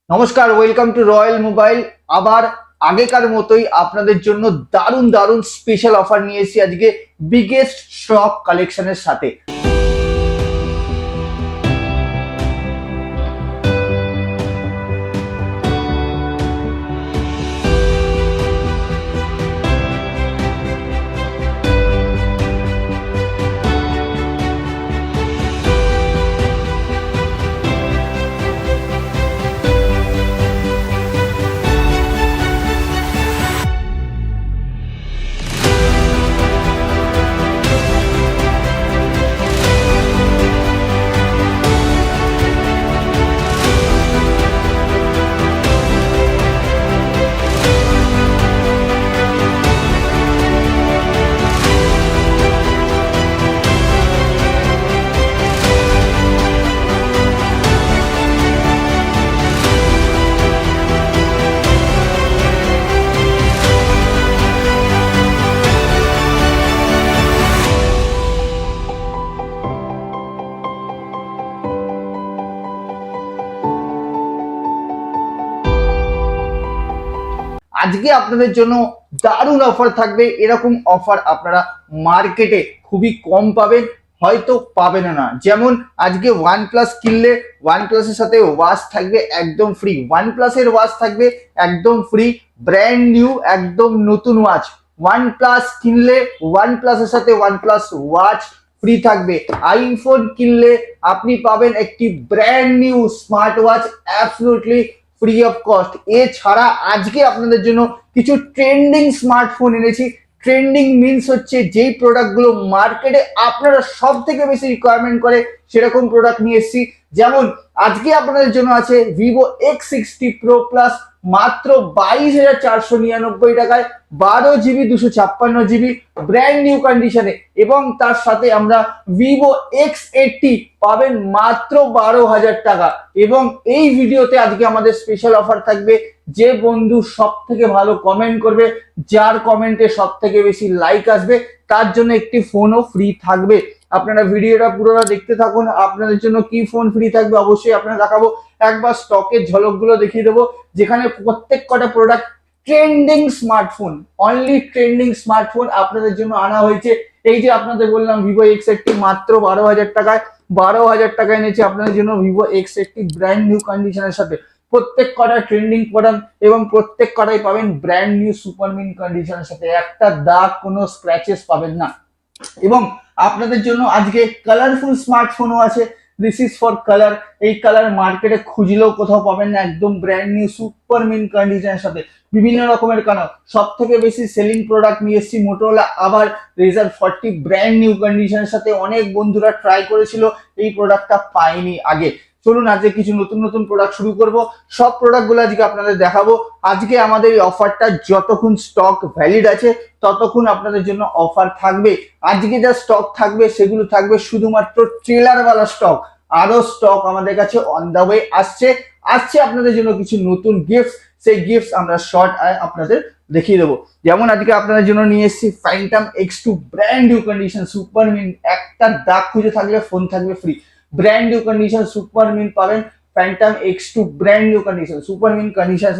নমস্কার, welcome to royal mobile. আবার আগেকার মতোই আপনাদের জন্য দারুণ দারুণ স্পেশাল অফার নিয়ে এসেছি আজকে বিগেস্ট স্টক কালেকশনের সাথে। আজকে আপনাদের জন্য দারুণ অফার থাকবে। এরকম অফার আপনারা মার্কেটে খুবই কম পাবেন, হয়তো পাবেন না। যেমন আজকে OnePlus কিনলে OnePlus-এর সাথে ওয়াচ থাকবে একদম ফ্রি। OnePlus-এর ওয়াচ থাকবে একদম ফ্রি, ব্র্যান্ড নিউ একদম নতুন ওয়াচ। OnePlus কিনলে OnePlus-এর সাথে OnePlus ওয়াচ ফ্রি থাকবে। আইফোন কিনলে আপনি পাবেন একটি brand new smart watch absolutely free of cost. এছাড়া আজকে আপনাদের জন্য কিছু ট্রেন্ডিং স্মার্টফোন এনেছি। ট্রেন্ডিং মিনস হচ্ছে যেই প্রোডাক্টগুলো মার্কেটে আপনারা সব থেকে বেশি রিকোয়ারমেন্ট করে সেরকম প্রোডাক্ট নিয়ে এসেছি। যেমন আজকে আপনাদের জন্য আছে ভিভো X60 Pro Plus মাত্র 22,499 টাকায়, 12 GB 256 GB ব্র্যান্ড নিউ কন্ডিশনে। এবং তার সাথে আমরা ভিভো X80 পাবেন মাত্র 12,000 টাকা। এবং এই ভিডিওতে আজকে আমাদের স্পেশাল অফার থাকবে, যে বন্ধু সব থেকে ভালো কমেন্ট করবে, যার কমেন্টে সব থেকে বেশি লাইক আসবে, তার জন্য একটি ফোনও ফ্রি থাকবে। আপনারা ভিডিওটা পুরোটা দেখতে থাকুন। আপনাদের জন্য কি ফোন ফ্রি থাকবে অবশ্যই আপনারা দেখাবো। একবার স্টকের ঝলকগুলো দেখিয়ে দেবো, যেখানে প্রত্যেক কটা product trending smartphone, only trending smartphone আপনাদের জন্য আনা হয়েছে। এই যে আপনাদের বললাম ভিভো X80 মাত্র 12,000 টাকায়, 12,000 টাকায় এনেছে আপনাদের জন্য ভিভো X80 ব্র্যান্ড নিউ কন্ডিশনের সাথে। প্রত্যেক কটা ট্রেন্ডিং প্রোডাক্ট এবং প্রত্যেক কটাই পাবেন ব্র্যান্ড নিউ সুপার মিন কন্ডিশনের সাথে। একটা দাগ, কোনো স্ক্র্যাচেস পাবেন না। এবং আপনাদের জন্য আজকে কালারফুল স্মার্টফোনও আছে। This is for colour. এই কালার মার্কেটে খুঁজলেও কোথাও পাবেন না, একদম ব্র্যান্ড নিউ সুপার মিন কন্ডিশনের সাথে। বিভিন্ন রকমের কালার, সব থেকে বেশি সেলিং প্রোডাক্ট নিয়ে এসেছি মোটোরোলা আবার Razr 40 ব্র্যান্ড নিউ কন্ডিশনের সাথে। অনেক বন্ধুরা ট্রাই করেছিল, এই প্রোডাক্টটা পায়নি আগে। চলুন আজকে কিছু নতুন নতুন প্রোডাক্ট শুরু করব। সব প্রোডাক্টগুলো আজকে আপনাদের দেখাবো। আজকে আমাদের এই অফারটা যতক্ষণ স্টক ভ্যালিড আছে ততক্ষণ আপনাদের জন্য অফার থাকবে। আজকে যা স্টক থাকবে সেগুলো থাকবে শুধুমাত্র ট্রেলারওয়ালা স্টক। আরো স্টক আমাদের কাছে অন দা ওয়ে আসছে। আপনাদের জন্য কিছু নতুন গিফট, সেই গিফট আমরা শর্ট আপনাদের দেখিয়ে দেবো। যেমন আজকে আপনাদের জন্য নিয়ে এসেছি Phantom X2 brand new condition super mint. একটা দাগ খুঁজে থাকলে ফোন থাকবে free. Brand new condition super mint পাবেন Phantom X2 brand new condition super mint condition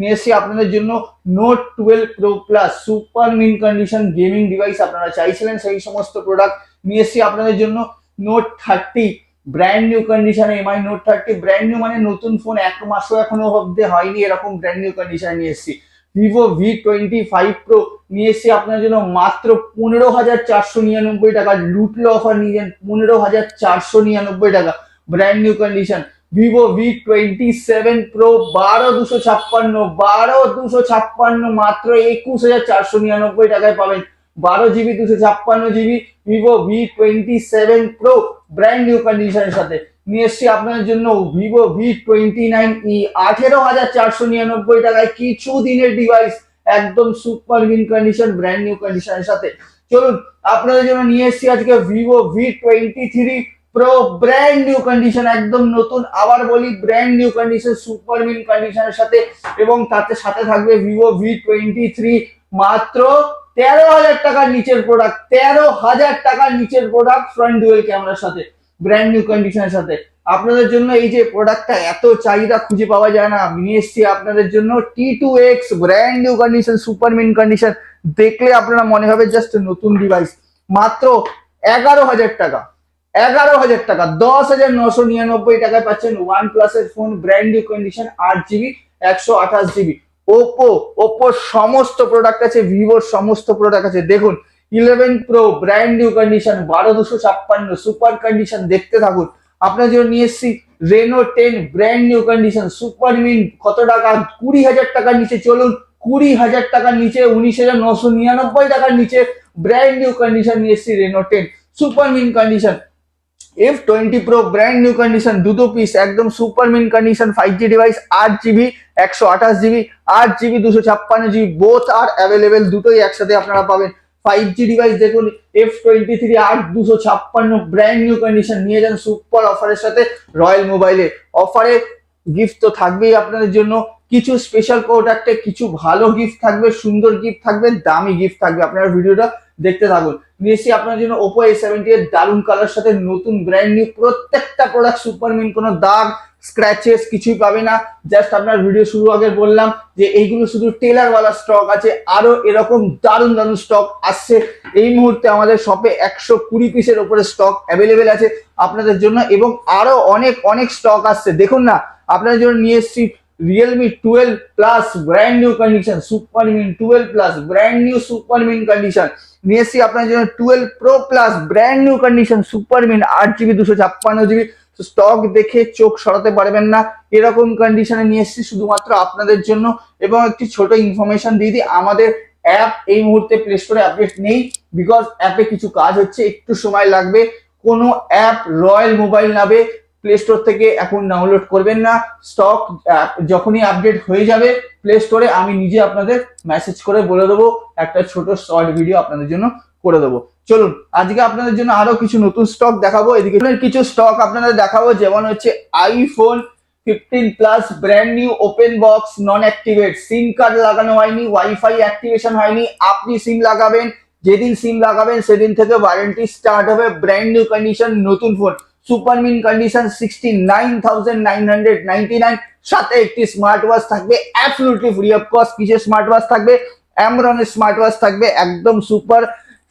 নিয়ে এসেছি আপনাদের জন্য note 12 Pro Plus super mint condition gaming device. আপনারা চাইছিলেন সেই সমস্ত প্রোডাক্ট নিয়ে এসেছি আপনাদের জন্য। নোট 30 ব্র্যান্ড নিউ কন্ডিশনে, এমআই নোট 30 ব্র্যান্ড নিউ মানে নতুন ফোন, এক মাসও এখনো অব্দি হয়নি, এরকম ব্র্যান্ড নিউ কন্ডিশনে নিয়ে এসেছি। ভিভো V25 Pro নিয়ে এসেছি আপনার জন্য মাত্র 15,499 টাকা। লুটলো অফার নিয়ে যান 15,499 টাকা brand new condition. Vivo V27 Pro 12,256 মাত্র 21,499 টাকায় পাবেন। 12 GB 256 GB Vivo V27 Pro brand new কন্ডিশনের সাথে। নিয়ে এসছি আপনাদের জন্য ভিভো V29e 18,499 টাকায়। কিছু দিনের ডিভাইস, একদম super mint condition brand new কন্ডিশনের সাথে। চলুন আপনাদের জন্য নিয়ে এসছি আজকে Vivo V23 Pro brand new condition, একদম নতুন। আবার বলি ব্র্যান্ড নিউ কন্ডিশন সুপার মিন কন্ডিশনের সাথে। এবং তাতে সাথে থাকবে ভিভো V23 মাত্র 13,000 টাকার নিচের প্রোডাক্ট। 13,000 টাকার নিচের প্রোডাক্ট ফ্রন্ট ডুয়েল ক্যামেরার সাথে ব্র্যান্ড নিউ কন্ডিশনের সাথে। আপনাদের জন্য এই যে প্রোডাক্টটা এত চাহিদা খুঁজে পাওয়া যায় না, নিয়ে এসছি আপনাদের জন্য T2X brand new condition, super mint condition. দেখলে আপনারা মনে হবে জাস্ট নতুন ডিভাইস। মাত্র 11,000 টাকা, 11,000 টাকা, 10,999 পাচ্ছেন ওয়ান প্লাসের ফোন, brand new condition, 8 GB 128 GB। Oppo সমস্ত প্রোডাক্ট আছে, ভিভোর সমস্ত প্রোডাক্ট আছে। দেখুন 11 pro brand new condition 12,256 super condition. দেখতে থাকুন। আপনার জন্য নিয়ে এসছি Reno 10 brand new condition super মিন। কত টাকা? 20,000 টাকার নিচে। চলুন 20,000 টাকার নিচে, 19,999 টাকার নিচে ব্র্যান্ড নিউ কন্ডিশন নিয়ে এসছি Reno 10 super mint condition. F20 Pro brand new condition, দুটো পিস একদম super mint condition, 5G device, 8 GB 128 GB, 8 GB 256 GB, both are available, দুটোই একসাথে আপনারা পাবেন। 5G ডিভাইস দেখুন F23 8,256 ব্র্যান্ড নিউ কন্ডিশন। নিয়ে যান সুপার অফারের সাথে রয়্যাল মোবাইলে। অফারে গিফট তো থাকবেই আপনাদের জন্য, কিছু স্পেশাল প্রোডাক্টে কিছু ভালো গিফট থাকবে, সুন্দর গিফট থাকবে, দামি গিফট থাকবে। আপনারা ভিডিওটা দেখতে থাকুন। নিয়ে এসেছি আপনার জন্য Oppo A70 এর দারুণ কালার সাথে নতুন ব্র্যান্ড নিউ প্রত্যেকটা প্রোডাক্ট সুপার মিন, কোনো দাগ স্ক্র্যাচেস কিছুই পাবে না। জাস্ট আপনার ভিডিও শুরু আগে বললাম যে এইগুলো শুধু টেলারওয়ালা স্টক আছে, আরো এরকম দারুণ দারুণ স্টক আসছে। এই মুহূর্তে আমাদের শপে 120 পিসের উপরে স্টক অ্যাভেলেবেল আছে আপনাদের জন্য, এবং আরো অনেক অনেক স্টক আসছে। দেখুন না, আপনাদের জন্য নিয়ে এসেছি Realme 12 Plus brand new condition super মিন, 12 Plus brand new super mint condition. নিয়ে এসেছি আপনার জন্য 12 Pro Plus brand new condition super মিন, 8 GB 256 GB। স্টক দেখে চোখ সরাতে পারবেন না, এরকম কন্ডিশনে নিয়ে এসেছি শুধুমাত্র আপনাদের জন্য। এবং একটি ছোট ইনফরমেশন দিয়ে দিই, আমাদের অ্যাপ এই মুহূর্তে প্লে স্টোরে আপডেট নেই, বিকজ অ্যাপে কিছু কাজ হচ্ছে, একটু সময় লাগবে। কোনো অ্যাপ রয়্যাল মোবাইল নামে প্লে স্টোর থেকে এখন ডাউনলোড করবেন না। স্টক যখনই আপডেট হয়ে যাবে প্লে স্টোরে, আমি নিজে আপনাদের মেসেজ করে বলে দেবো, একটা ছোট শর্ট ভিডিও আপনাদের জন্য করে দেবো। চলুন আজকে আপনাদের জন্য আরো কিছু নতুন স্টক দেখাবো। এদিকে কিছু স্টক আপনাদের দেখাবো, যেমন হচ্ছে iPhone 15 Plus brand new open box, non activate, SIM card লাগানো হয়নি, ওয়াইফাই অ্যাক্টিভেশন হয়নি। আপনি সিম লাগাবেন, যেদিন সিম লাগাবেন সেদিন থেকে ওয়ারেন্টি স্টার্ট হবে। ব্র্যান্ড নিউ কন্ডিশন নতুন ফোন, সুপার মিন কন্ডিশন, 69,999। সাথে একটি স্মার্ট ওয়াচ থাকবে অ্যাবসলিউটলি ফ্রি অফ কস্ট। কিসের স্মার্ট ওয়াচ থাকবে? অ্যামরনের স্মার্ট ওয়াচ থাকবে, একদম সুপার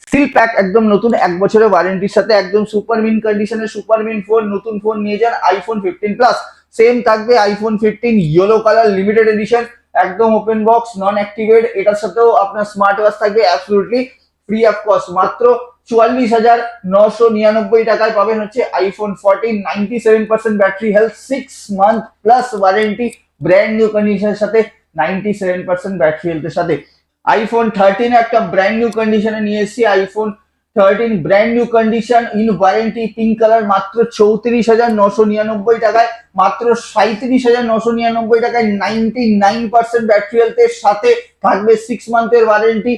সিল প্যাক, একদম নতুন, 1 বছরের ওয়ারেন্টির সাথে, একদম সুপার মিন কন্ডিশনের সুপার মিন ফোন। নতুন ফোন নিয়ে যান iPhone 15 Plus। সেম থাকবে iPhone 15 yellow colour limited edition, একদম ওপেন বক্স, নন অ্যাক্টিভেট। এটার সাথেও আপনার স্মার্ট ওয়াচ থাকবে অ্যাবসলিউটলি ফ্রি অফ কস্ট। মাত্র 44,999 টাকায় পাবেন হচ্ছে iPhone 14, 97% battery health, 6 month plus warranty, brand new কন্ডিশনের সাথে, 97% ব্যাটারি হেলথের সাথে। iPhone 13 একটা ব্র্যান্ড নিউ কন্ডিশনে নিয়ে এসেছি, iPhone 13 brand new condition in warranty, pink colour, মাত্র 34,999 টাকায়, মাত্র 37,999 টাকায়, 99% ব্যাটারি হেলথের সাথে থাকবে 6 মান্থের warranty.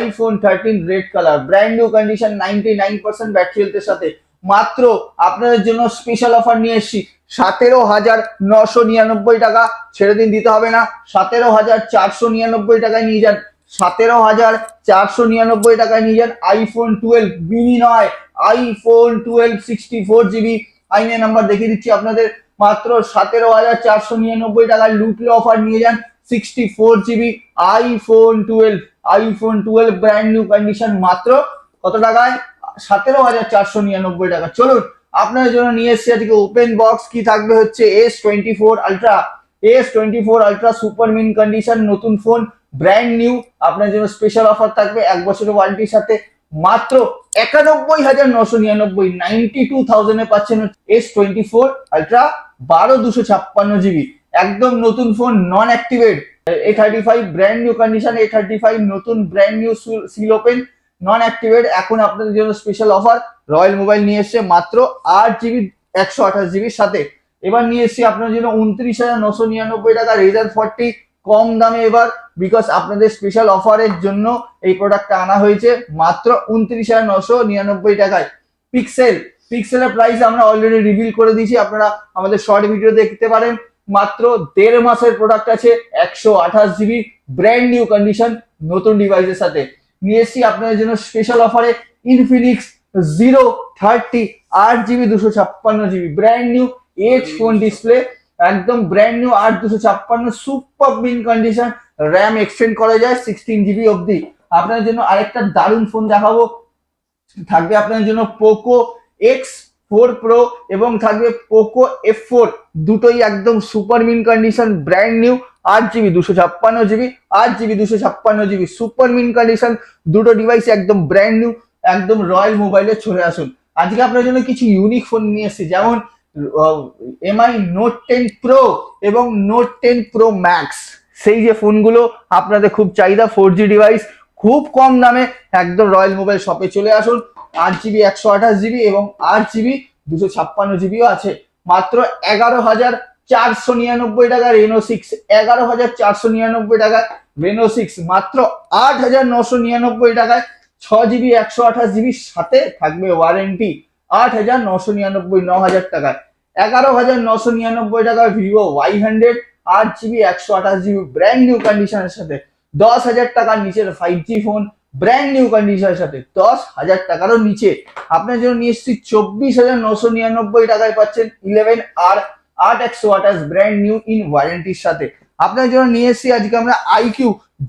iPhone 13 red colour brand new condition, 99% battery হেলথের সাথে। মাত্র আপনাদের জন্য স্পেশাল অফার নিয়ে এসেছি, 17,999 টাকা। ছেড়ে দিন, দিতে হবে না, 17,499 টাকায় নিয়ে যান। 17,499 টাকায় নিয়ে যান iPhone 12 মিনি নয়, iPhone 12 64 GB। আইনে নাম্বার দেখিয়ে দিচ্ছি আপনাদের, মাত্র 17,499 টাকায় লুটলে অফার নিয়ে যান 64 GB iPhone 12 brand new condition, মাত্র কত টাকায়? 17,499 টাকা। চলুন আপনাদের জন্য নিয়ে এসেছি আজকে ওপেন বক্স। কি থাকবে হচ্ছে S24 Ultra, S24 Ultra super mint condition নতুন ফোন, ব্র্যান্ড নিউ। আপনার জন্য স্পেশাল অফার থাকবে 1 বছরের ওয়ারেন্টির সাথে, মাত্র 91,999, 92,000 এ পাচ্ছেন S24 Ultra 12,256 GB, একদম নতুন phone, non activate. A35 brand new condition, A35 নতুন brand new seal open, non activate. এখন আপনাদের জন্য স্পেশাল অফার, রয়্যাল মোবাইল নিয়ে এসছে মাত্র 8 GB 128 GB সাথে। এবার নিয়ে এসছি আপনার জন্য 29,999 টাকা Razer 40, কম দামে এবার, বিকজ আপনাদের স্পেশাল অফারের জন্য এই প্রোডাক্টটা আনা হয়েছে মাত্র 29,999 টাকায়। পিক্সেলের প্রাইস আমরা অলরেডি রিভিল করে দিয়েছি, আপনারা আমাদের শর্ট ভিডিও দেখতে পারেন। মাত্র 1.5 মাসের প্রোডাক্ট আছে, 128 GB ব্র্যান্ড নিউ কন্ডিশন নতুন ডিভাইসের সাথে। নিয়ে এসছি আপনাদের জন্য স্পেশাল অফারে Infinix Zero 30 8 GB 256 GB brand new eight phone display, একদম brand new 8256, super mint condition, RAM extend করা যায় 16 GB অব্দি। আপনার জন্য আরেকটা দারুণ ফোন দেখাবো, থাকবে আপনার জন্য পোকো X4 Pro এবং থাকবে পোকো F4, দুটোই একদম super mint condition, brand new, 8GB 256GB, 8GB 256GB, super mint condition, দুটো ডিভাইস একদম ব্র্যান্ড নিউ, একদম রয়্যাল মোবাইলে চলে আসুন। আজকে আপনার জন্য কিছু ইউনিক ফোন নিয়ে এসেছি, যেমন MI Note 10 Pro এবং Note 10 Pro Max, সেই যে ফোনগুলো আপনাদের খুব চাহিদা, 4G ডিভাইস, খুব কম দামে একদম রয়্যাল মোবাইল শপে চলে আসুন। 8GB 128GB এবং 8GB 256GBও আছে, মাত্র 11,499 টাকা রেনো 6, 11,499 টাকা রেনো 6, মাত্র 8,999 টাকায় 6GB 128GB, সাথে থাকবে ওয়ারেন্টি, 8,999, 9,000 টাকায় 11,999 টাকায় Vivo Y100 8GB 128GB brand new কন্ডিশনের সাথে, 10,000 টাকার নিচের 5G ফোন ব্র্যান্ড নিউ কন্ডিশনের সাথে 10,000 টাকারও নিচে আপনার জন্য নিয়ে এসেছি 24,999 টাকায় পাচ্ছেন 11R 8 ব্র্যান্ড নিউ ইন ওয়ারেন্টির সাথে। আপনার জন্য নিয়ে এসেছি আজকে আমরা IQ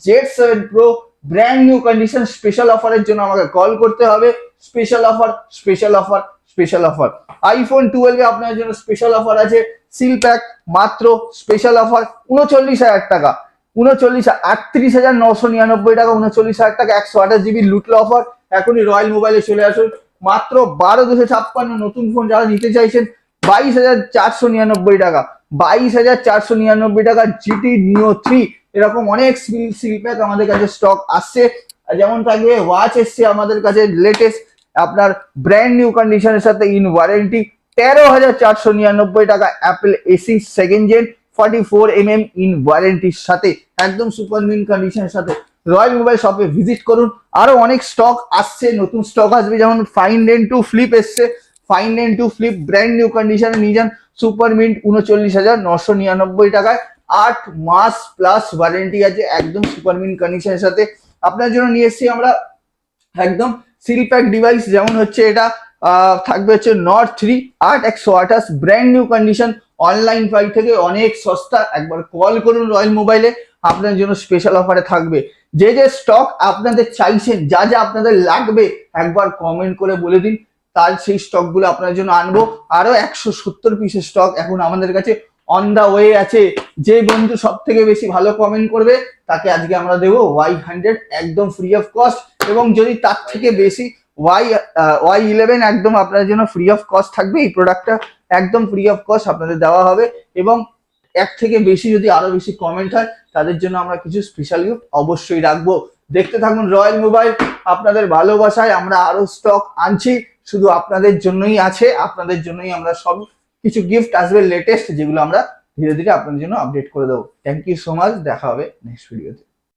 Z7 Pro brand new condition. Special অফারের জন্য আমাকে কল করতে হবে, special offer, special offer, special offer. IPhone 12 আপনার জন্য স্পেশাল অফার আছে, সিল প্যাক মাত্র স্পেশাল অফার 39,000 টাকা, 38,999 টাকা, 39,000 টাকা, 128GB লুটলো অফার। এখনই রয়্যাল মোবাইলে চলে আসুন, মাত্র 12,256 নতুন ফোন যারা নিতে চাইছেন 22,499 টাকা, 22,499 টাকা GT Neo 3। এরকম অনেক সিল প্যাক আমাদের কাছে স্টক আসছে, যেমন থাকবে ওয়াচ এসছে আমাদের কাছে লেটেস্ট আপনার ব্র্যান্ড নিউ কন্ডিশনের সাথে ইন ওয়ারেন্টি 13,499 টাকা, Apple SE second gen 44mm in ওয়ারেন্টির সাথে, একদম সুপার মিন কন্ডিশনের সাথে। রয়্যাল মোবাইল শপে ভিজিট করুন, আরো অনেক স্টক আসছে, নতুন স্টক আসবে, যেমন Find N2 Flip এসছে, Find N2 Flip brand new কন্ডিশনে নিয়ে যান, সুপার মিন্ট 39,999 টাকায়, 8 মাস প্লাস ওয়ারেন্টি আছে, একদম সুপার মিন কন্ডিশনের সাথে। আপনার জন্য নিয়ে এসেছি আমরা একদম সিল প্যাক ডিভাইস, যেমন হচ্ছে এটা থাকবে হচ্ছে Nord 3 8 brand new condition, online price থেকে অনেক সস্তা। একবার কল করুন রয়্যাল মোবাইলে, আপনার জন্য স্পেশাল অফারে থাকবে। যে যে স্টক আপনাদের চাইছেন, যা যা আপনাদের লাগবে একবার কমেন্ট করে বলে দিন, তার সেই স্টকগুলো আপনার জন্য আনবো। আরো 170 পিসের স্টক এখন আমাদের কাছে অন দা ওয়ে আছে। যে বন্ধু সব থেকে বেশি ভালো কমেন্ট করবে তাকে আজকে আমরা দেবো Y100 একদম ফ্রি অফ কস্ট, এবং যদি তার থেকে বেশি Y11 একদম আপনার জন্য ফ্রি অফ কস্ট থাকবে। এই প্রোডাক্টটা একদম ফ্রি অফ কস্ট আপনাদের দেওয়া হবে, এবং এক থেকে বেশি যদি আরো বেশি কমেন্ট হয় তাদের জন্য আমরা কিছু স্পেশাল গিফট অবশ্যই রাখবো। দেখতে থাকুন রয়্যাল মোবাইল, আপনাদের ভালোবাসায় আমরা আরো স্টক আনছি, শুধু আপনাদের জন্যই আছে, আপনাদের জন্যই আমরা সব কিছু গিফট আসবে লেটেস্ট, যেগুলো আমরা ধীরে ধীরে আপনাদের জন্য আপডেট করে দেবো। থ্যাংক ইউ সো মাচ, দেখা হবে নেক্সট ভিডিওতে।